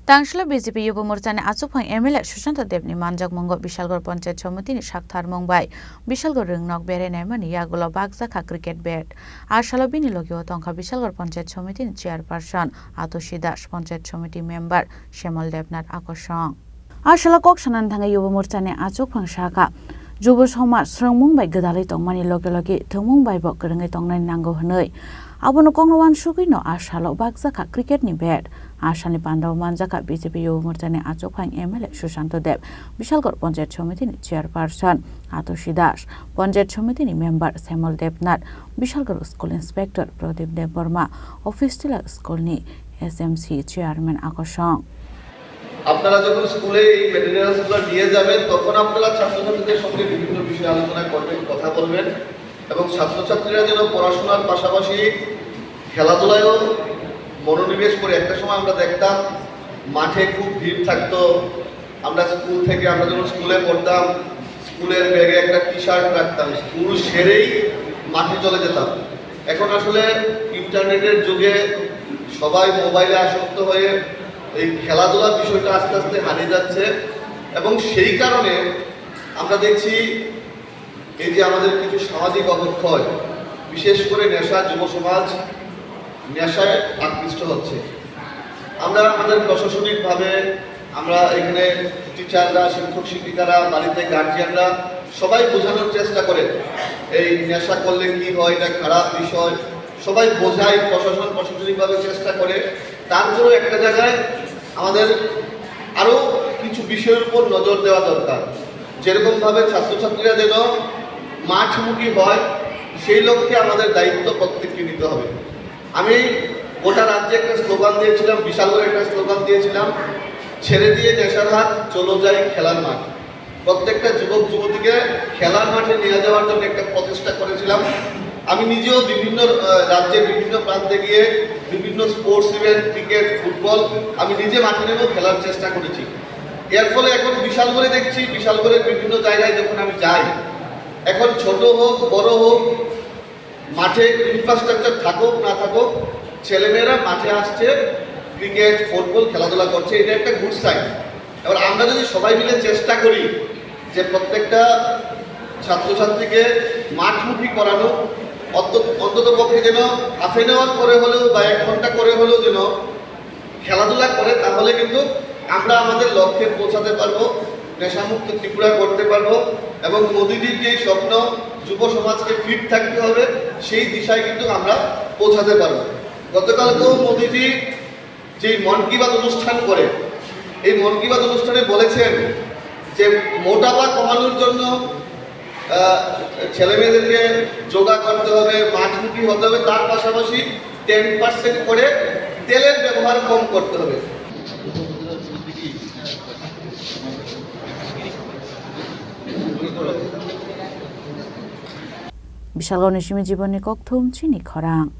Tangshla BJP Yubo Murtani Atsupang MLA Sushanta Debni Manjak Mungo Bishalgor Panchayat Samiti ni Shakthar Mumbai Bishalgor Ringnok Bere Naimani Yagulo Bagzaka Cricket Bat Ashalo Bini Logio Tonka Bishalgor Panchayat Samiti ni Chairperson Atoshi Das Panchayat Samiti Member Shemal Debnat Akoshong Ashalo Kokshanan Thanga Yubo Murtani Atsupang Shaka Jubo Soma Srang Mumbai Gadali Tongmani Logi Thung Mumbai Bok Gerengai Tongnai Nango Hanoi Abono Konglawan Sugino Ashalo Bagzaka Cricket ni Bat Ashani Pandaw Manjaka BJP Yubo Murtani Atsupang MLA Sushanta Deb Bishalgor Panchayat Samiti ni Chairperson Atoshi Das Panchayat Samiti ni Member Shemal Debnat Bishalgor School Inspector Pradip Deb Burma Office Tila School ni SMC Chairman Akoshong আপনারা যখন স্কুলে এই ম্যাটেরিয়ালসগুলো নিয়ে যাবেন তখন আপনারা ছাত্রছাত্রীদের সঙ্গে বিভিন্ন বিষয়ে আলোচনা করবেন কথা বলবেন এবং ছাত্রছাত্রীরা যেন পড়াশোনার পাশাপাশি খেলাধুলায়ও মনোনিবেশ করে একটা সময় আমরা দেখতাম মাঠে খুব ভিড় থাকতো আমরা স্কুল থেকে আমরা যখন স্কুলে পড়তাম স্কুলের ব্যাগে একটা টি-শার্ট রাখতাম স্কুল সেরেই মাঠে চলে যেতাম এখন আসলে ইন্টারনেটের যুগে সবাই মোবাইলে আসক্ত হয়ে এই খেলাধুলার বিষয়টা আস্তে আস্তে হারিয়ে যাচ্ছে এবং সেই কারণে আমরা দেখছি এই যে আমাদের কিছু সামাজিক অবক্ষয় বিশেষ করে নেশা যুব সমাজ নেশায় আকৃষ্ট হচ্ছে আমরা আমাদের প্রশাসনিকভাবে আমরা এখানে টিচাররা শিক্ষক শিক্ষিকারা বাড়িতে গার্জিয়ানরা সবাই বোঝানোর চেষ্টা করে এই নেশা করলে কি হয় এটা খারাপ বিষয় সবাই বোঝায় প্রশাসনিকভাবে চেষ্টা করে তারপরেও একটা জায়গায় আমাদের আরও কিছু বিষয়ের উপর নজর দেওয়া দরকার যেরকমভাবে ছাত্রছাত্রীরা যেন মাঠমুখী হয় সেই লক্ষ্যে আমাদের দায়িত্ব প্রত্যেককে নিতে হবে আমি গোটা রাজ্যে একটা স্লোগান দিয়েছিলাম বিশালগড়ে একটা স্লোগান দিয়েছিলাম ছেড়ে দিয়ে নেশার হাত চলো যাই খেলার মাঠ প্রত্যেকটা যুবক যুবতীকে খেলার মাঠে নিয়ে যাওয়ার জন্য একটা প্রচেষ্টা করেছিলাম আমি নিজেও বিভিন্ন রাজ্যে বিভিন্ন প্রান্তে গিয়ে বিভিন্ন স্পোর্টস ইভেন্ট ক্রিকেট ফুটবল আমি নিজে মাঠে নেমেও খেলার চেষ্টা করেছি এর ফলে এখন বিশালগড়ে দেখছি বিশালগড়ের বিভিন্ন জায়গায় যখন আমি যাই এখন ছোট হোক বড় হোক মাঠে ইনফ্রাস্ট্রাকচার থাকুক না থাকুক ছেলেমেয়েরা মাঠে আসছে ক্রিকেট ফুটবল খেলাধুলা করছে এটা একটা গুড সাইন এবার আমরা যদি সবাই মিলে চেষ্টা করি যে প্রত্যেকটা ছাত্রছাত্রীকে মাঠমুখী করানো অন্তত পক্ষে যেন হাফ এন আওয়ার করে হলেও বা 1 ঘন্টা করে হলেও যেন খেলাধুলা করে তাহলে কিন্তু আমরা আমাদের লক্ষ্যে পৌঁছাতে পারবো নেশামুক্ত ত্রিপুরা করতে পারবো এবং মোদিজির যে স্বপ্ন যুব সমাজকে ফিট থাকতে হবে সেই দিশায় কিন্তু আমরা পৌঁছাতে পারবো গতকালকেও মোদিজি যে মন কি বাত অনুষ্ঠান করে এই মন কি বাত অনুষ্ঠানে বলেছেন যে মোটাপা কমানোর জন্য ছেলেমেয়েদেরকে যোগা করতে হবে মাঠমুখী হতে হবে তার পাশাপাশি 10% করে তেলের ব্যবহার কম করতে হবে Bishalgor Nishimi Jiboni Kokthum Chini Khorang